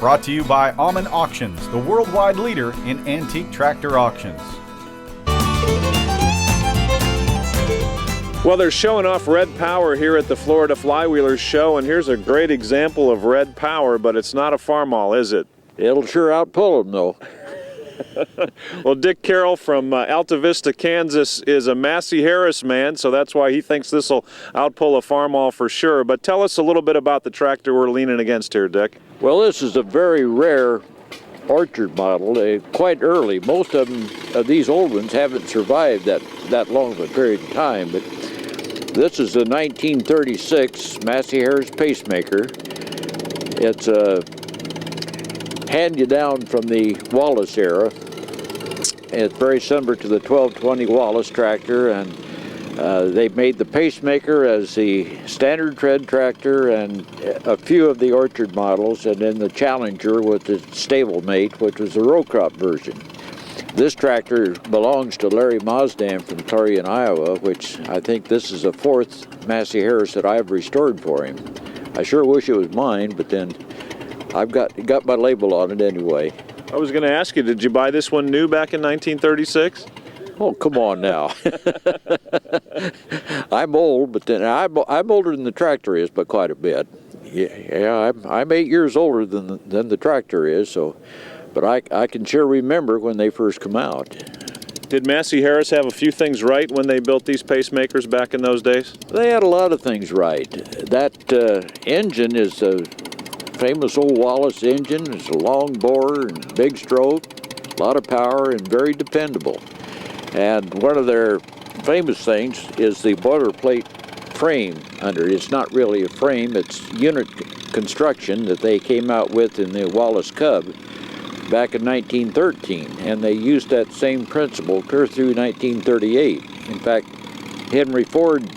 Brought to you by Alman Auctions, the worldwide leader in antique tractor auctions. Well, they're showing off red power here at the Florida Flywheelers Show, and here's a great example of red power, but it's not a farmall, is it? It'll sure outpull them, though. Well, Dick Carroll from Alta Vista, Kansas is a Massey Harris man, so that's why he thinks this will outpull a farmall for sure. But tell us a little bit about the tractor we're leaning against here, Dick. Well, this is a very rare orchard model, quite early. Most of them, these old ones, haven't survived that long of a period of time, but this is a 1936 Massey Harris Pacemaker. It's a hand-you-down from the Wallace era. It's very similar to the 1220 Wallace tractor, and they made the Pacemaker as the standard tread tractor and a few of the orchard models, and then the Challenger with the stablemate, which was the row crop version. This tractor belongs to Larry Mazdam from Clarion, Iowa, which I think this is the fourth Massey Harris that I've restored for him. I sure wish it was mine, but then I've got my label on it anyway. I was going to ask you, did you buy this one new back in 1936? Oh, come on now. I'm old, but then I'm older than the tractor is, but quite a bit. Yeah, I'm 8 years older than the tractor is, so. But I can sure remember when they first come out. Did Massey Harris have a few things right when they built these pacemakers back in those days? They had a lot of things right. That engine is a famous old Wallace engine. It's a long bore and big stroke, a lot of power, and very dependable. And one of their famous things is the boilerplate frame under it. It's not really a frame, it's unit construction that they came out with in the Wallace Cub back in 1913, and they used that same principle clear through 1938. In fact, Henry Ford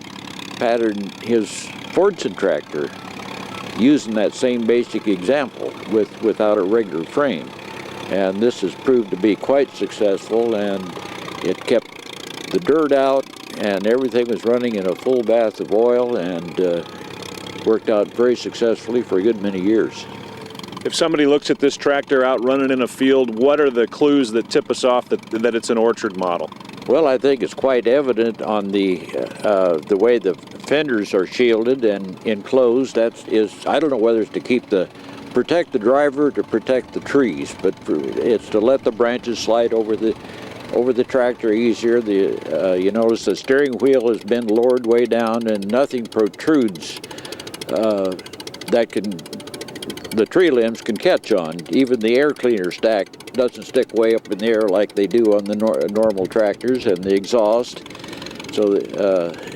patterned his Fordson tractor using that same basic example without a regular frame. And this has proved to be quite successful, and it kept the dirt out, and everything was running in a full bath of oil, and worked out very successfully for a good many years. If somebody looks at this tractor out running in a field, what are the clues that tip us off that it's an orchard model? Well, I think it's quite evident on the way the fenders are shielded and enclosed. I don't know whether it's to protect the driver or to protect the trees, but it's to let the branches slide over the tractor easier. You notice the steering wheel has been lowered way down, and nothing protrudes the tree limbs can catch on. Even the air cleaner stack doesn't stick way up in the air like they do on the normal tractors, and the exhaust. So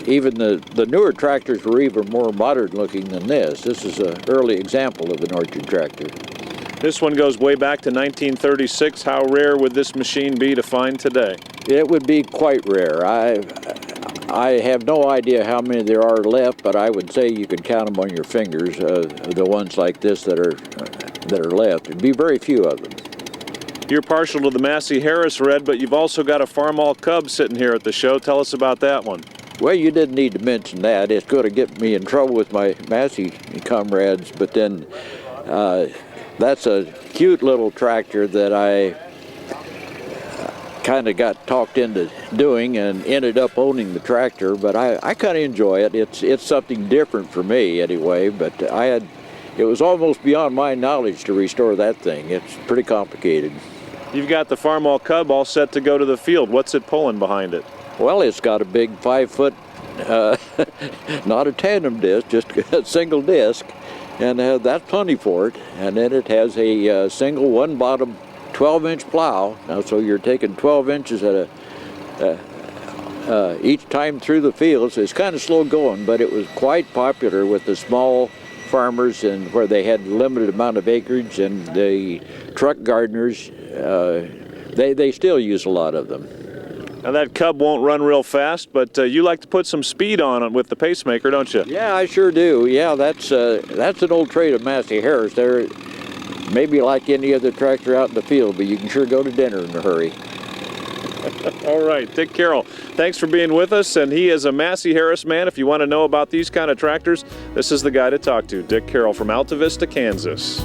even the newer tractors were even more modern looking than this. This is an early example of an orchard tractor. This one goes way back to 1936. How rare would this machine be to find today? It would be quite rare. I have no idea how many there are left, but I would say you could count them on your fingers, the ones like this that are left. There'd be very few of them. You're partial to the Massey Harris Red, but you've also got a Farmall Cub sitting here at the show. Tell us about that one. Well, you didn't need to mention that. It's going to get me in trouble with my Massey comrades, but then that's a cute little tractor that I kind of got talked into doing and ended up owning the tractor, but I kind of enjoy it. It's something different for me anyway, but it was almost beyond my knowledge to restore that thing. It's pretty complicated. You've got the Farmall Cub all set to go to the field. What's it pulling behind it? Well, it's got a big 5-foot, not a tandem disc, just a single disc, and that's plenty for it. And then it has a single one-bottom 12-inch plow. Now, so you're taking 12 inches at each time through the fields. It's kind of slow going, but it was quite popular with the small farmers and where they had limited amount of acreage, and the truck gardeners, they still use a lot of them. Now that Cub won't run real fast, but you like to put some speed on it with the Pacemaker, don't you? Yeah, I sure do. Yeah, that's an old trait of Massey Harris. They're maybe like any other tractor out in the field, but you can sure go to dinner in a hurry. All right, Dick Carroll, thanks for being with us, and he is a Massey Harris man. If you want to know about these kind of tractors, this is the guy to talk to, Dick Carroll from Alta Vista, Kansas.